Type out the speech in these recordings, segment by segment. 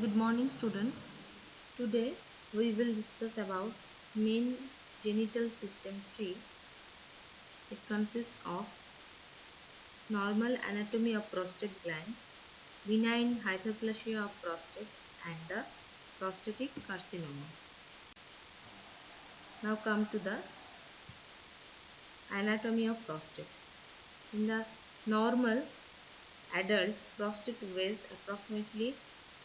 Good morning students. Today we will discuss about main genital system tree. It consists of normal anatomy of prostate gland, benign hyperplasia of prostate and the prostatic carcinoma. Now come to the anatomy of prostate. In the normal adult, prostate weighs approximately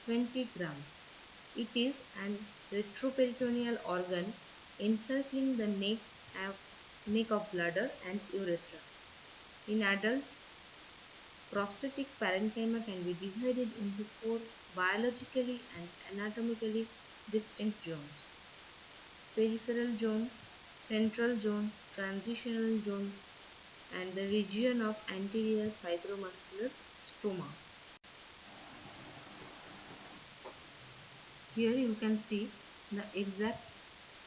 20 grams. It is an retroperitoneal organ encircling the neck of bladder and urethra. In adults, prostatic parenchyma can be divided into four biologically and anatomically distinct zones: peripheral zone, central zone, transitional zone, and the region of anterior fibromuscular stroma. Here you can see the exact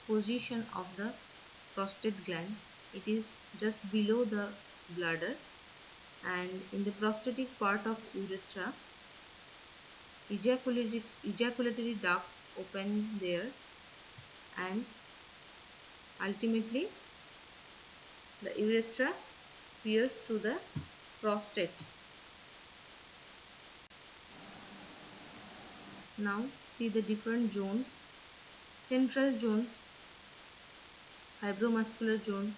position of the prostate gland. It is just below the bladder, and in the prostatic part of urethra, ejaculatory duct open there, and ultimately the urethra pierce through the prostate. Now see the different zones: central zone, fibromuscular zone,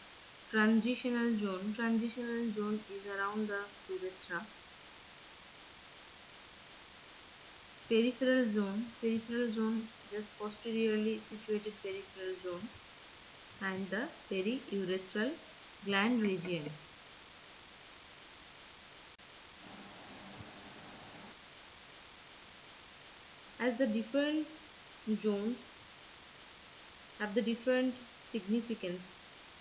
transitional zone. Transitional zone is around the urethra. Peripheral zone, just posteriorly situated peripheral zone, and the periurethral gland region. As the different zones have the different significance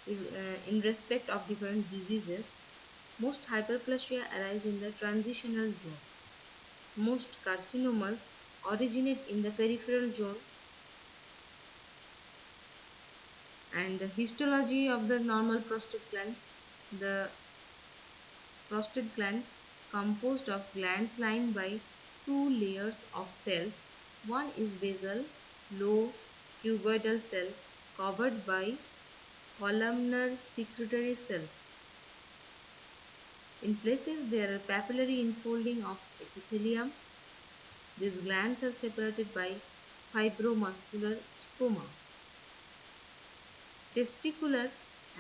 in respect of different diseases, most hyperplasia arise in the transitional zone. Most carcinomas originate in the peripheral zone, and the histology of the normal prostate gland. The prostate gland composed of glands lined by two layers of cells. One is basal, low cuboidal cell covered by columnar secretory cells. In places there are papillary infolding of epithelium. These glands are separated by fibromuscular stroma. Testicular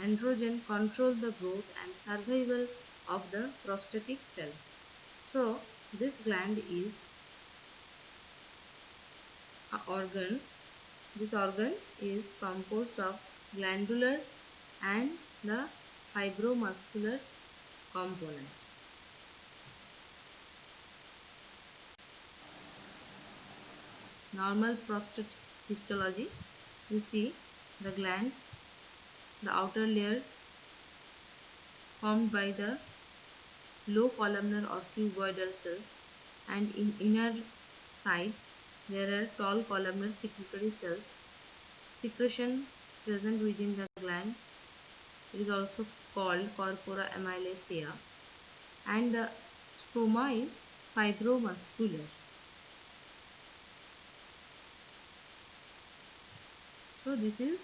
androgen control the growth and survival of the prostatic cell. So this gland is an organ. This organ is composed of glandular and the fibromuscular component. Normal prostate histology, you see the gland, the outer layer formed by the low columnar or cuboidal cells, and in inner side there are tall columnar secretory cells. Secretion present within the gland is also called corpora amylacea, and the stroma is fibromuscular. So this is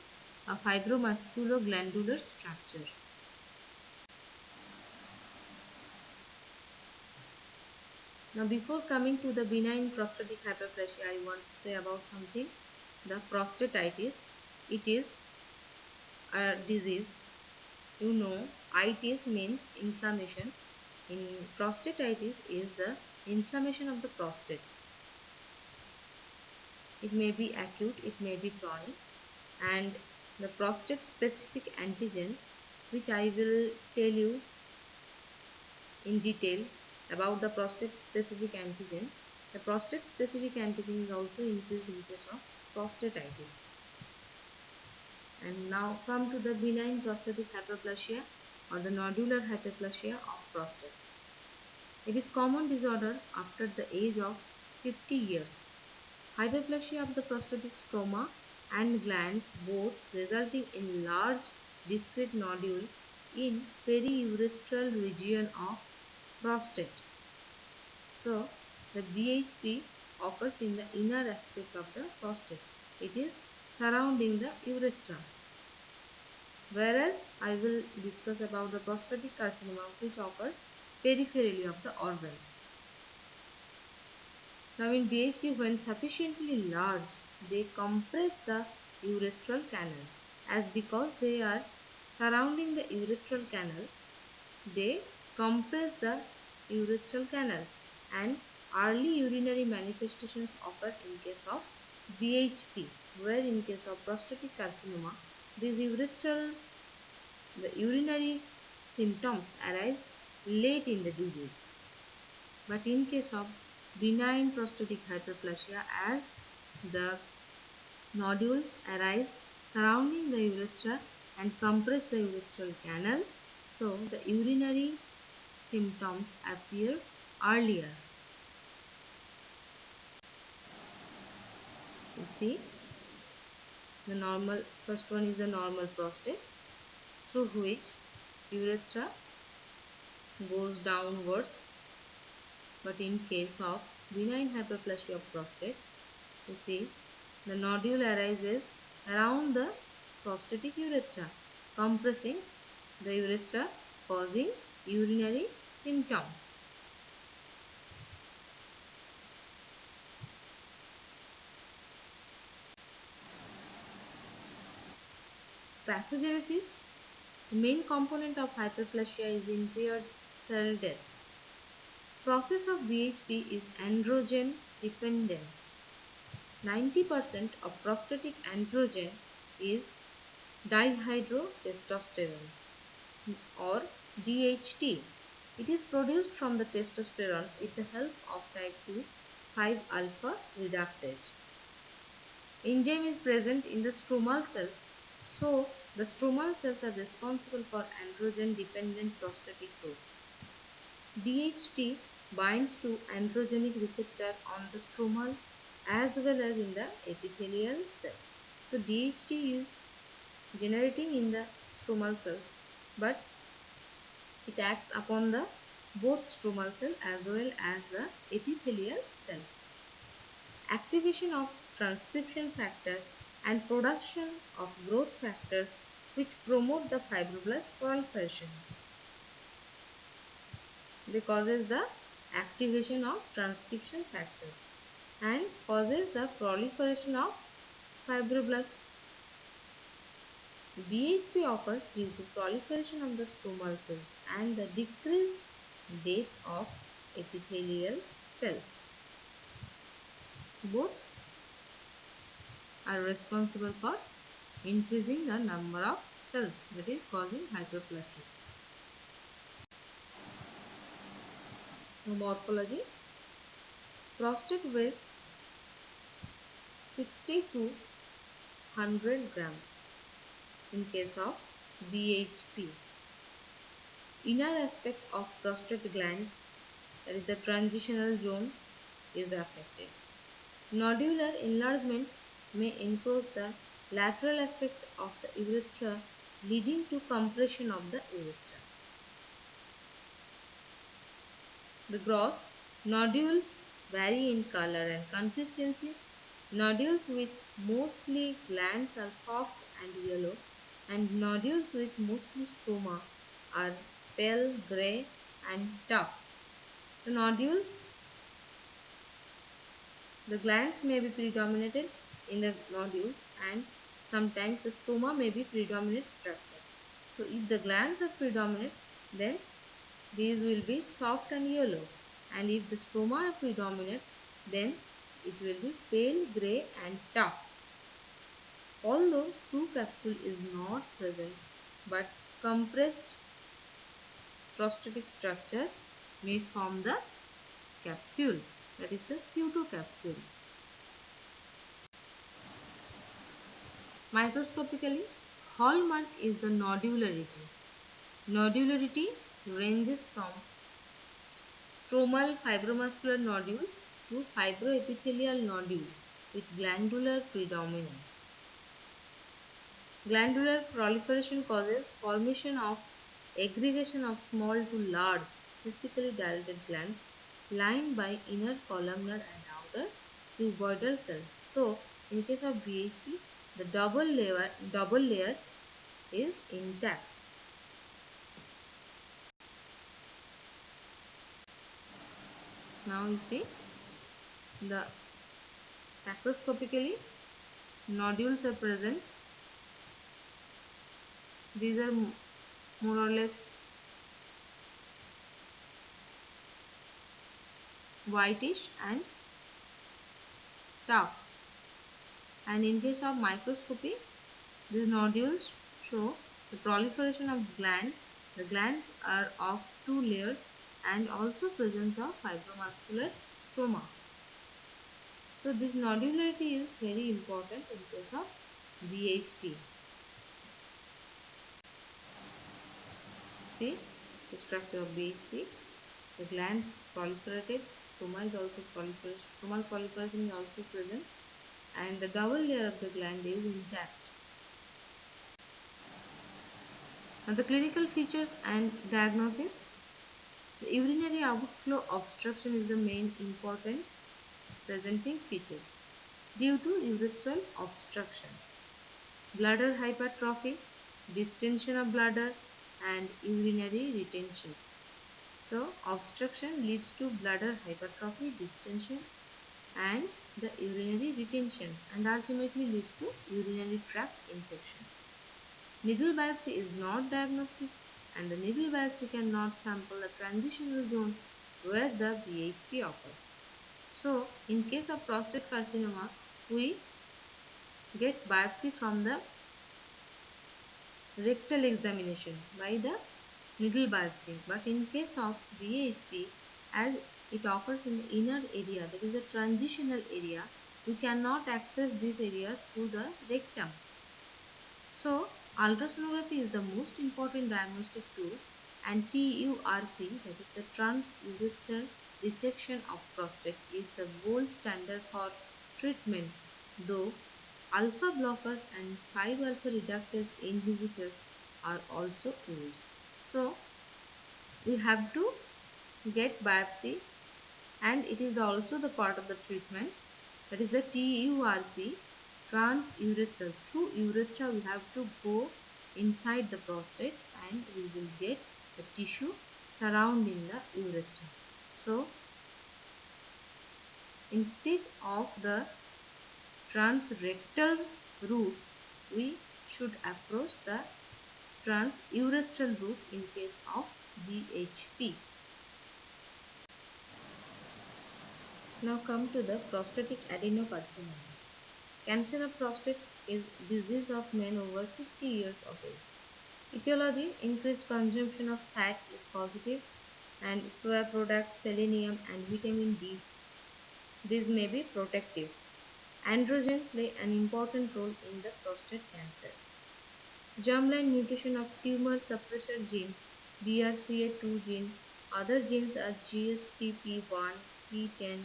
a fibromusculoglandular structure. Now before coming to the benign prostatic hyperplasia, I want to say about something. The prostatitis. It is a disease. You know, itis means inflammation. In prostatitis is the inflammation of the prostate. It may be acute, it may be chronic, and the prostate specific antigen, which I will tell you in detail about the prostate specific antigen. The prostate specific antigen is also increased in case of prostatitis. And now come to the benign prostatic hyperplasia or the nodular hyperplasia of prostate. It is common disorder after the age of 50 years. Hyperplasia of the prostatic stroma and glands both resulting in large discrete nodule in periurethral region of prostate. So the BHP occurs in the inner aspect of the prostate. It is surrounding the urethra. Whereas I will discuss about the prostatic carcinoma which occurs peripherally of the organ. Now in BHP, when sufficiently large, they compress the urethral canal, as because they are surrounding the urethral canal, they compress the urethral canal, and early urinary manifestations occur in case of BHP, where in case of prostatic carcinoma, the urinary symptoms arise late in the disease. But in case of benign prostatic hyperplasia, as the nodules arise surrounding the urethra and compress the urethral canal, so the urinary symptoms appear earlier. You see, the first one is the normal prostate, through which urethra goes downwards. But in case of benign hyperplasia of prostate, you see, the nodule arises around the prostatic urethra, compressing the urethra, causing urinary symptoms. Pathogenesis. The main component of hyperplasia is impaired cell death. Process of BHP is androgen dependent. 90% of prostatic androgen is dihydrotestosterone or DHT. It is produced from the testosterone with the help of type 2 5-alpha reductase. Enzyme is present in the stromal cells, so the stromal cells are responsible for androgen dependent prostatic growth. DHT binds to androgenic receptor on the stromal as well as in the epithelial cell. So DHT is generating in the stromal cells, but it acts upon the both stromal cell as well as the epithelial cell. Activation of transcription factor and production of growth factors which promote the fibroblast proliferation. They causes the activation of transcription factor and causes the proliferation of fibroblasts. BHP occurs due to proliferation of the stromal cells and the decreased death of epithelial cells. Both are responsible for increasing the number of cells, that is causing hyperplasia. Now morphology. Prostate weighs 60 to 100 grams in case of BHP. Inner aspect of prostate gland, that is the transitional zone, is affected. Nodular enlargement may encroach the lateral aspect of the urethra, leading to compression of the urethra. The gross nodules vary in color and consistency. Nodules with mostly glands are soft and yellow, and nodules with mostly stroma are pale grey and tough. The glands may be predominated in the nodules, and sometimes the stroma may be predominant structure. So if the glands are predominant, then these will be soft and yellow, and if the stroma are predominant, then it will be pale grey and tough. Although true capsule is not present, but compressed prostatic structure may form the capsule, that is the pseudocapsule. Microscopically, hallmark is the nodularity. Nodularity ranges from stromal fibromuscular nodule to fibroepithelial nodule with glandular predominance. Glandular proliferation causes formation of aggregation of small to large cystically dilated glands lined by inner columnar and outer cuboidal cells. So, in case of BHP, the double layer is intact. Now you see the macroscopically nodules are present. These are more or less whitish and tough. And in case of microscopy, these nodules show the proliferation of glands. The glands are of two layers and also presence of fibromuscular stroma. So this nodularity is very important in case of BHP. See the structure of BHP. The gland proliferated, stroma is also proliferation. Stromal proliferation is also present, and the double layer of the gland is intact. Now the clinical features and diagnosis. The urinary outflow obstruction is the main important presenting feature due to urethral obstruction, bladder hypertrophy, distension of bladder, and urinary retention. So obstruction leads to bladder hypertrophy, distension, and the urinary retention, and ultimately leads to urinary tract infection. Needle biopsy is not diagnostic, and the needle biopsy cannot sample the transitional zone where the BHP occurs. So, in case of prostate carcinoma, we get biopsy from the rectal examination by the needle biopsy. But in case of BHP, as it occurs in the inner area, that is the transitional area, we cannot access this area through the rectum. So, ultrasonography is the most important diagnostic tool, and TURP, that is the transurethral resection of prostate, is the gold standard for treatment, though alpha blockers and 5-alpha reductase inhibitors are also used. So, we have to get biopsy, and it is also the part of the treatment, that is the TURP, transurethral. Through urethra we have to go inside the prostate and we will get the tissue surrounding the urethra. So instead of the transrectal route, we should approach the transurethral route in case of BHP. Now come to the prostatic adenocarcinoma. Cancer of prostate is disease of men over 50 years of age. Etiology: increased consumption of fat is positive, and soya products, selenium and vitamin D. These may be protective. Androgens play an important role in the prostate cancer. Germline mutation of tumor suppressor gene, BRCA2 gene. Other genes are GSTP1, P10,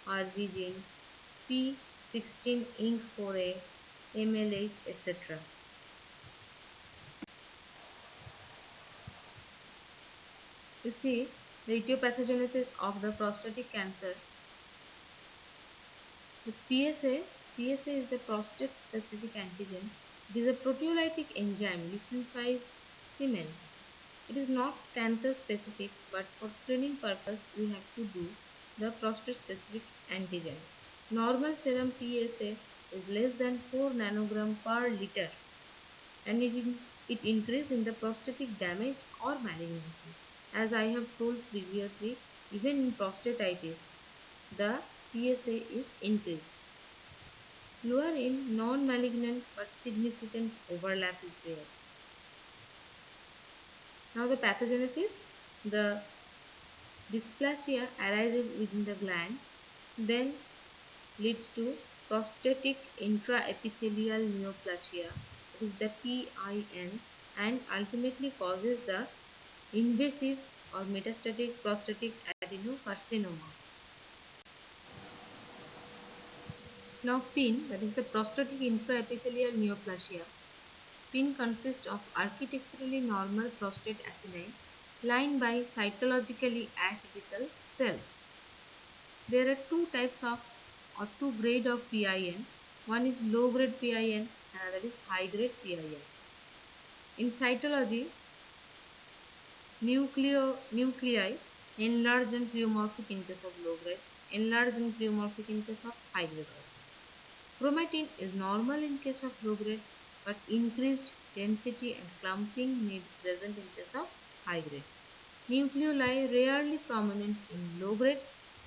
RV gene, P16 INK4A, MLH, etc. You see the etiopathogenesis of the prostatic cancer. The PSA is the prostate specific antigen. It is a proteolytic enzyme, liquefies semen. It is not cancer specific, but for screening purpose we have to do the prostate specific antigen. Normal serum PSA is less than 4 nanogram per liter, and it increases in the prostatic damage or malignancy. As I have told previously, even in prostatitis, the PSA is increased. Lower in non-malignant but significant overlap is there. Now the pathogenesis, the dysplasia arises within the gland, then leads to prostatic intraepithelial neoplasia, that is the PIN, and ultimately causes the invasive or metastatic prostatic adenocarcinoma. Now PIN, that is the prostatic intraepithelial neoplasia. PIN consists of architecturally normal prostate acini lined by cytologically atypical cells. There are two types of or two grade of PIN. One is low grade PIN, another is high grade PIN. In cytology, nuclei enlarge and pleomorphic in case of low grade, enlarge and pleomorphic in case of high grade also. Chromatin is normal in case of low grade, but increased density and clumping may be present in case of high grade. Nucleoli rarely prominent in low grade,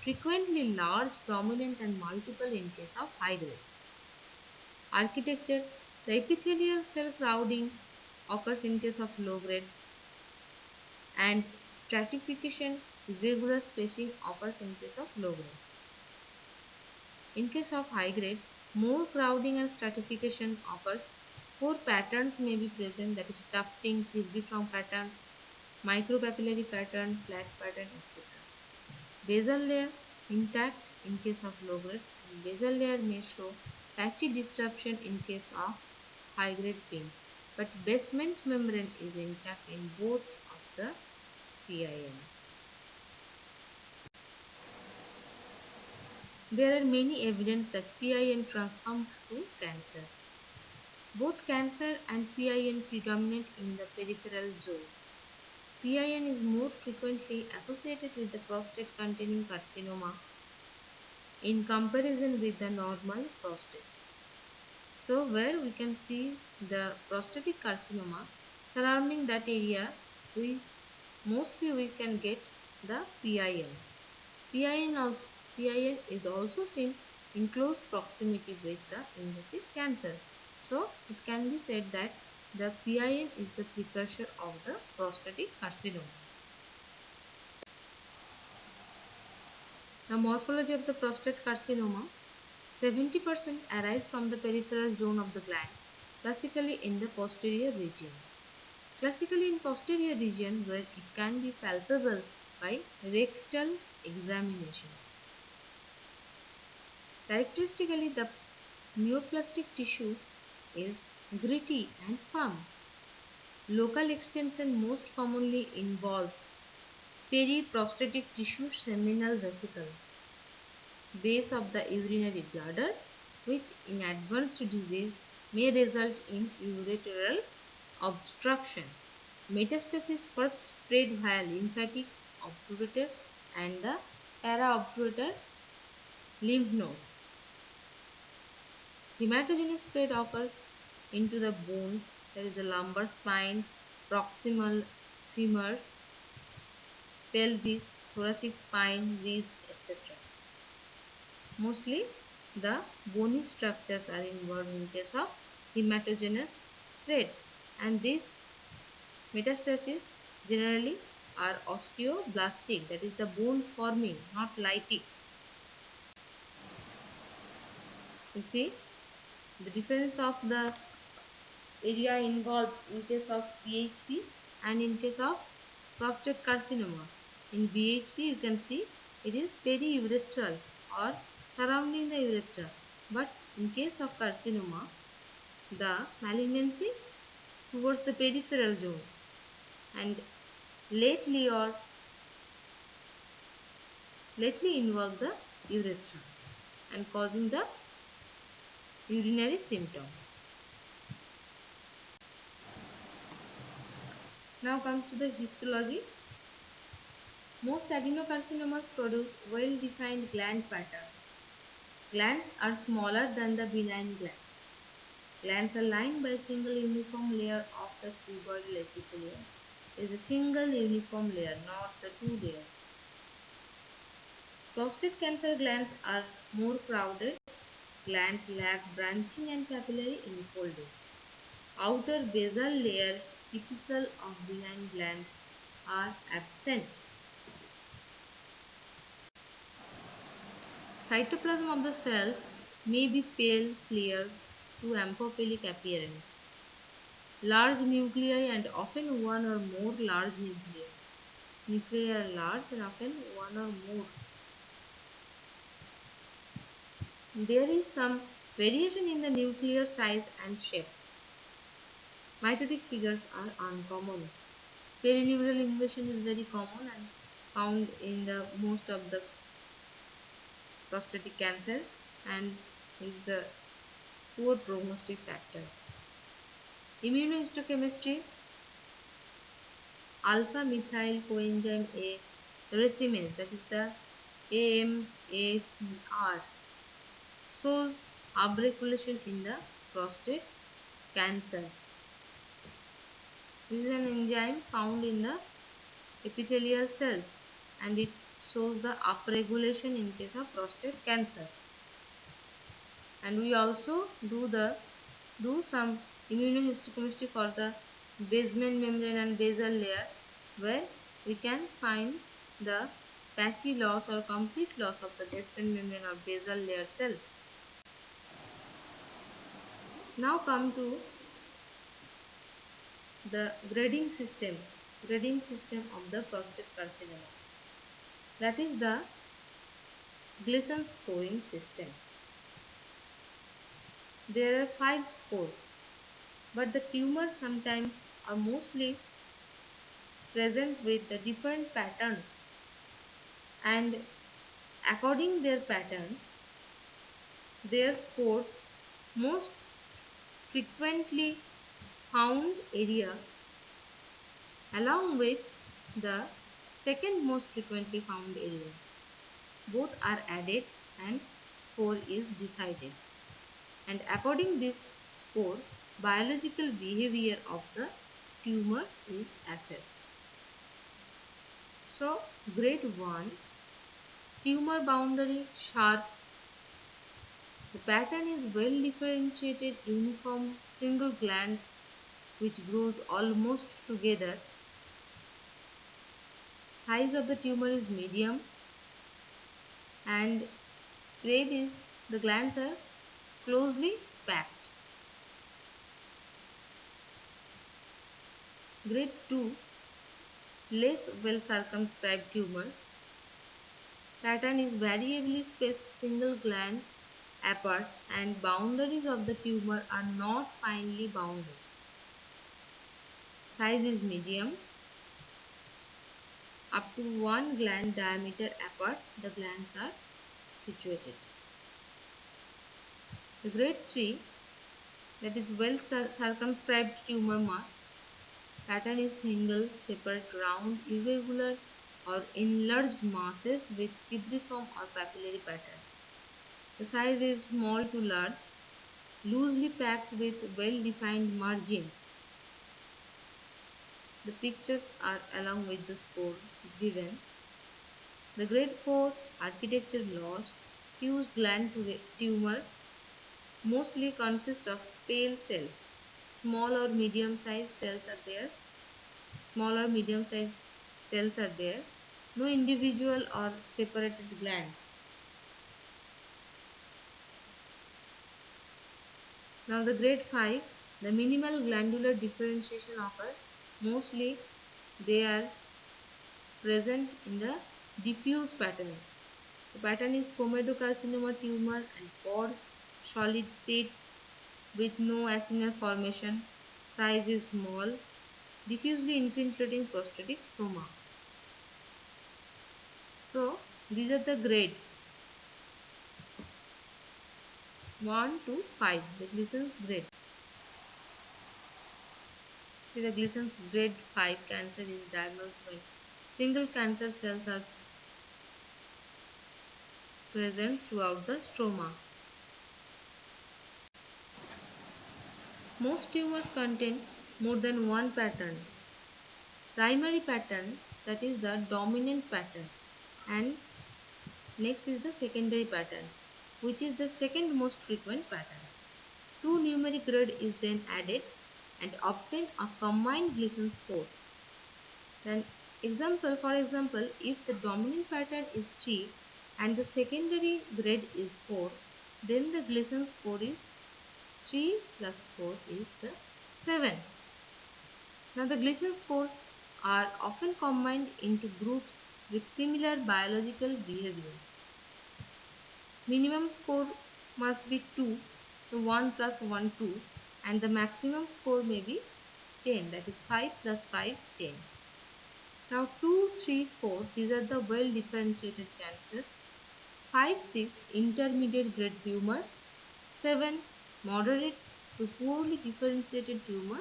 frequently large, prominent and multiple in case of high grade. Architecture, the epithelial cell crowding occurs in case of low grade, and stratification, irregular spacing occurs in case of low grade. In case of high grade, more crowding and stratification occurs. Four patterns may be present, that is tufting, cribriform pattern, micropapillary pattern, flat pattern, etc. Basal layer intact in case of low grade, and basal layer may show patchy disruption in case of high grade PIN, but basement membrane is intact in both of the PIN. There are many evidence that PIN transforms to cancer. Both cancer and PIN predominate in the peripheral zone. PIN is more frequently associated with the prostate containing carcinoma in comparison with the normal prostate. So where we can see the prostatic carcinoma surrounding that area, mostly we can get the PIN. PIN is also seen in close proximity with the invasive cancer. So it can be said that the PIN is the precursor of the prostatic carcinoma. The morphology of the prostate carcinoma, 70% arise from the peripheral zone of the gland, classically in the posterior region. Classically in posterior region, where it can be palpable by rectal examination. Characteristically, the neoplastic tissue is gritty and firm. Local extension most commonly involves periprostatic tissue seminal vesicle, base of the urinary bladder, which in advanced disease may result in ureteral obstruction. Metastasis first spread via lymphatic obturator and the paraobturator lymph nodes. Hematogenous spread occurs into the bones, that is the lumbar spine, proximal femur, pelvis, thoracic spine, ribs, etc. Mostly the bony structures are involved in case of hematogenous spread, and these metastases generally are osteoblastic, that is the bone forming, not lytic. You see the difference of the area involved in case of VHP and in case of prostate carcinoma. In VHP you can see it is periurethral or surrounding the urethra, but in case of carcinoma the malignancy towards the peripheral zone and lately involve the urethra and causing the urinary symptom. Now comes to the histology. Most adenocarcinomas produce well-defined gland patterns. Glands are smaller than the benign glands. Glands are lined by a single uniform layer of the cuboidal epithelium. It is a single uniform layer, not the two layers. Prostate cancer glands are more crowded. Glands lack branching and capillary enfolding. Outer basal layer typical of benign glands are absent. Cytoplasm of the cells may be pale, clear to amphophilic appearance. Large nuclei and often one or more large nuclei. Nuclei are large and often one or more. There is some variation in the nuclear size and shape. Mitotic figures are uncommon. Perineural invasion is very common and found in the most of the prostatic cancer. and is the poor prognostic factor. Immunohistochemistry, alpha methyl coenzyme A racemase, that is the AMACR, shows upregulation in the prostate cancer. This is an enzyme found in the epithelial cells and it shows the upregulation in case of prostate cancer. And we also do some immunohistochemistry for the basement membrane and basal layers, where we can find the patchy loss or complete loss of the basement membrane or basal layer cells. Now come to the grading system of the prostate carcinoma, that is the Gleason scoring system. There are 5 scores, but the tumors sometimes are mostly present with the different patterns, and according their pattern, their scores most frequently found area along with the second most frequently found area. Both are added and score is decided. And according this score, biological behavior of the tumor is assessed. So, grade 1, tumor boundary sharp. The pattern is well differentiated, uniform, single gland which grows almost together. Size of the tumor is medium and grade is the glands are closely packed. Grade 2, less well circumscribed tumor. Pattern is variably spaced single gland apart and boundaries of the tumor are not finely bounded. Size is medium. Up to 1 gland diameter apart the glands are situated. The grade 3, that is well circumscribed tumor mass. Pattern is single, separate, round, irregular or enlarged masses with cibriform or papillary pattern. The size is small to large, loosely packed with well-defined margin. The pictures are along with the score given. The grade 4, architecture lost, fused gland tumor mostly consists of pale cells. Small or medium sized cells are there. No individual or separated gland. Now the grade 5, the minimal glandular differentiation occurs. Mostly they are present in the diffuse pattern. The pattern is comedocarcinoma tumor and pods, solid state with no acinar formation. Size is small, diffusely infiltrating prostatic stroma. So these are the grades 1 to 5, the Gleason's grade. See, the Gleason's grade 5 cancer is diagnosed when single cancer cells are present throughout the stroma. Most tumors contain more than one pattern. Primary pattern, that is the dominant pattern, and next is the secondary pattern, which is the second most frequent pattern. 2 numeric grade is then added and obtain a combined Gleason score. Then for example, if the dominant pattern is 3 and the secondary grade is 4, then the Gleason score is 3 plus 4 is the 7. Now the Gleason scores are often combined into groups with similar biological behavior. Minimum score must be 2, so 1 plus 1 2, and the maximum score may be 10, that is 5 plus 5 10. Now 2, 3, 4, these are the well differentiated cancers. 5, 6 intermediate grade tumor, 7 moderate to poorly differentiated tumor,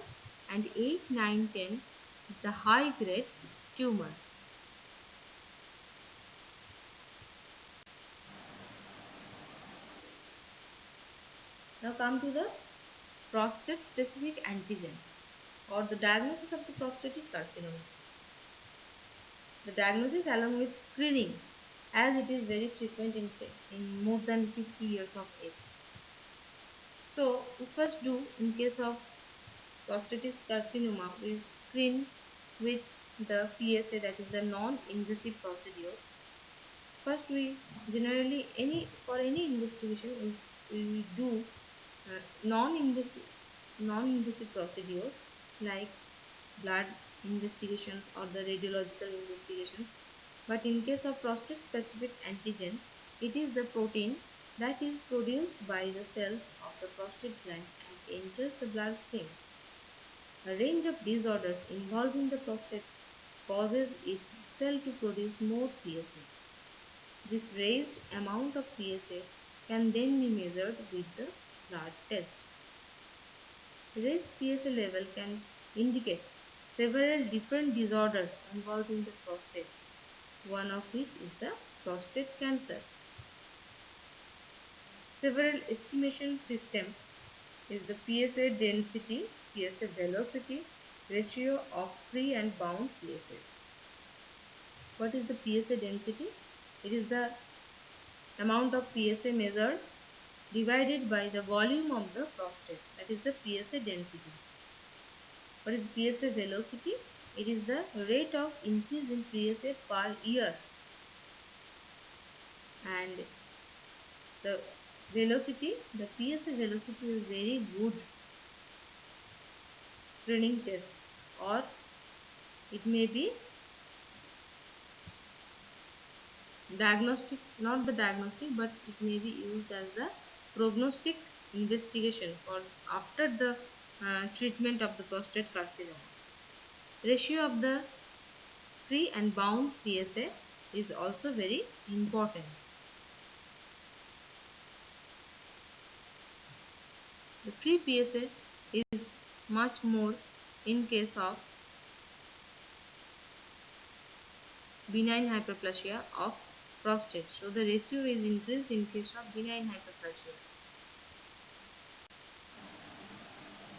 and 8, 9, 10 is the high grade tumor. Now come to the prostate specific antigen or the diagnosis of the prostatic carcinoma. The diagnosis along with screening, as it is very frequent in more than 50 years of age. So we first do, in case of prostatic carcinoma, we screen with the PSA, that is the non-invasive procedure. First we generally for any investigation we do non-invasive procedures like blood investigations or the radiological investigations. But in case of prostate specific antigen, it is the protein that is produced by the cells of the prostate gland and enters the bloodstream. A range of disorders involving the prostate causes its cell to produce more PSA. This raised amount of PSA can then be measured with the blood test. Raised PSA level can indicate several different disorders involving the prostate, one of which is the prostate cancer. Several estimation systems is the PSA density, PSA velocity, ratio of free and bound PSA. What is the PSA density? It is the amount of PSA measured divided by the volume of the prostate, that is the PSA density. What is PSA velocity? It is the rate of increase in PSA per year, and the velocity, the PSA velocity is very good screening test, or it may be diagnostic, not the diagnostic, but it may be used as the prognostic investigation for after the treatment of the prostate carcinoma. Ratio of the free and bound PSA is also very important. The free PSA is much more in case of benign hyperplasia of prostate. So the ratio is increased in case of benign hyperplasia.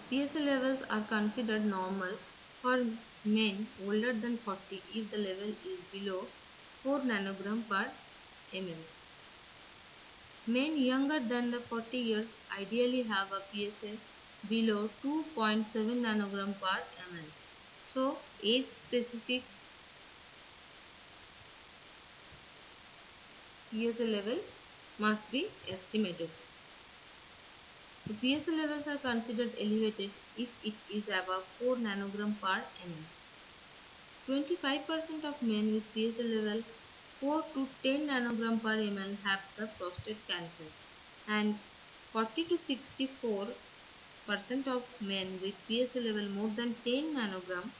PSA levels are considered normal for men older than 40 if the level is below 4 nanogram per ml. Men younger than the 40 years ideally have a PSA below 2.7 nanogram per ml. So age specific PSA level must be estimated. The PSA levels are considered elevated if it is above 4 nanogram per ml. 25% of men with PSA level 4 to 10 nanogram per ml have the prostate cancer, and 40 to 64% of men with PSA level more than 10 nanogram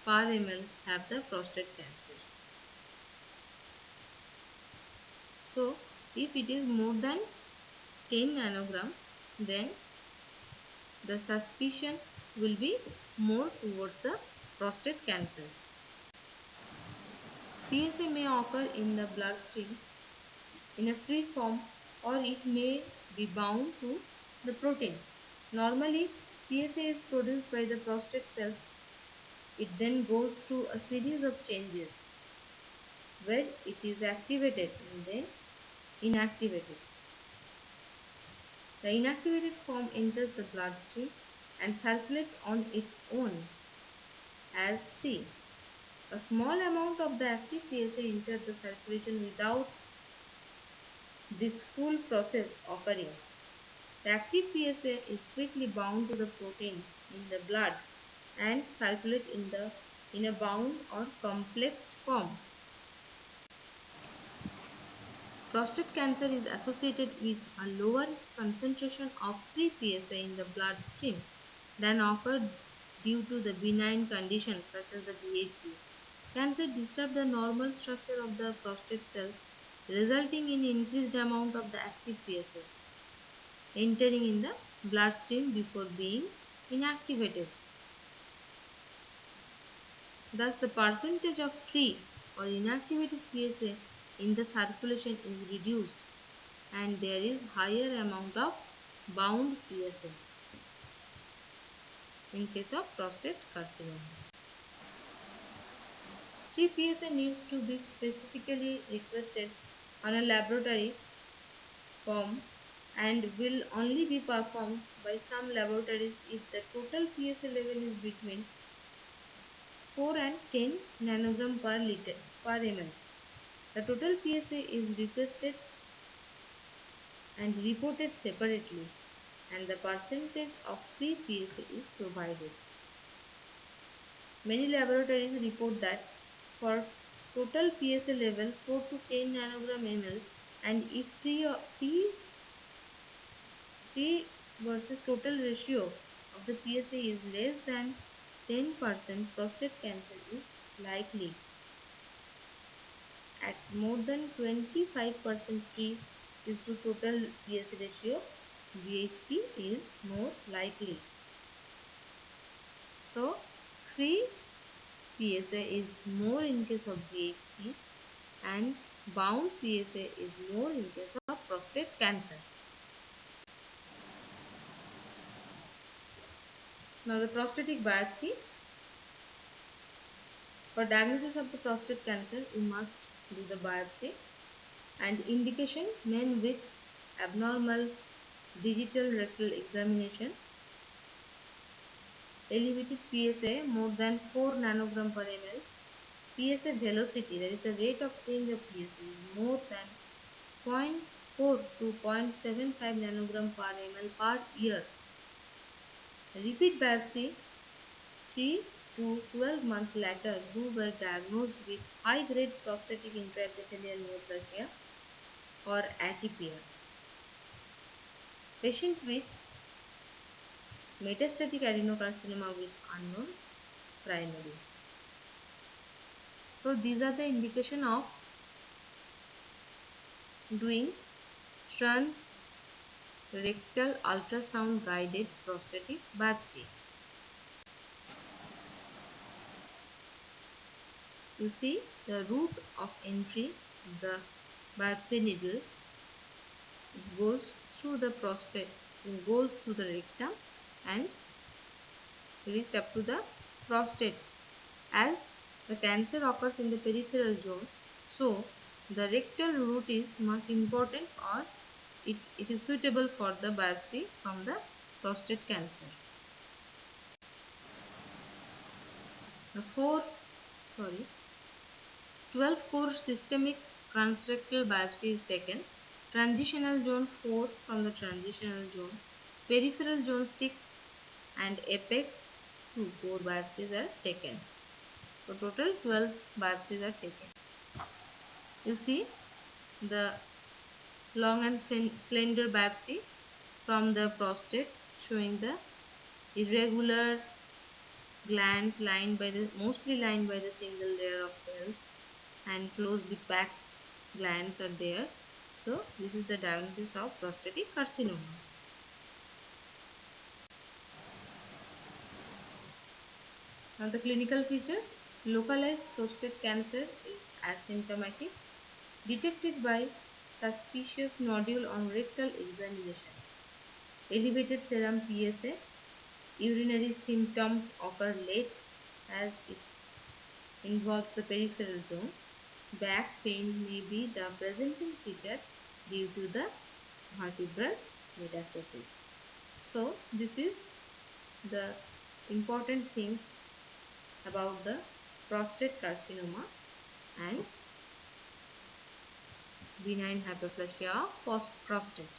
per ml have the prostate cancer. So, if it is more than 10 nanogram, then the suspicion will be more towards the prostate cancer. PSA may occur in the bloodstream in a free form, or it may be bound to the protein. Normally, PSA is produced by the prostate cells. It then goes through a series of changes where it is activated and then inactivated. The inactivated form enters the bloodstream and circulates on its own as C. A small amount of the active PSA enters the circulation without this full process occurring. The active PSA is quickly bound to the protein in the blood and circulate in a bound or complexed form. Prostate cancer is associated with a lower concentration of free PSA in the bloodstream than occurred due to the benign conditions such as the BHP. Cancer disturbs the normal structure of the prostate cells, resulting in increased amount of the active PSA entering in the bloodstream before being inactivated. Thus, the percentage of free or inactivated PSA in the circulation is reduced and there is higher amount of bound PSA in case of prostate carcinoma. Free PSA needs to be specifically requested on a laboratory form and will only be performed by some laboratories if the total PSA level is between 4 and 10 nanogram per liter per ml. The total PSA is requested and reported separately and the percentage of free PSA is provided. Many laboratories report that for total PSA level 4 to 10 nanogram ml and if free versus total ratio of the PSA is less than 10%, prostate cancer is likely. At more than 25% free is to total PSA ratio, VHP is more likely. So, free PSA is more in case of VHP and bound PSA is more in case of prostate cancer. Now the prostatic biopsy. For diagnosis of the prostate cancer, we must do the biopsy and indication: men with abnormal digital rectal examination, elevated PSA more than 4 nanogram per ml, PSA velocity, that is the rate of change of PSA, is more than 0.4 to 0.75 nanogram per ml per year. Repeat biopsy 3 to 12 months later who were diagnosed with high-grade prostatic intraepithelial neoplasia or atypia. Patient with metastatic adenocarcinoma with unknown primary. So these are the indication of doing transrectal ultrasound guided prostatic biopsy. You see the route of entry of the biopsy needle. It goes through the prostate, it goes through the rectum and reach up to the prostate. As the cancer occurs in the peripheral zone, so the rectal route is much important, or it is suitable for the biopsy from the prostate cancer. The 12-core systemic transrectal biopsy is taken. Transitional zone 4 from the transitional zone, peripheral zone 6 and apex 2 core biopsies are taken. So total 12 biopsies are taken. You see the long and slender biopsy from the prostate showing the irregular glands mostly lined by the single layer of cells and closely packed glands are there. So this is the diagnosis of prostatic carcinoma. Now the clinical feature: localized prostate cancer is asymptomatic, detected by suspicious nodule on rectal examination. Elevated serum PSA, urinary symptoms occur late as it involves the peripheral zone. Back pain may be the presenting feature due to the vertebral metastasis. So this is the important thing about the prostate carcinoma and benign hyperplasia of prostate.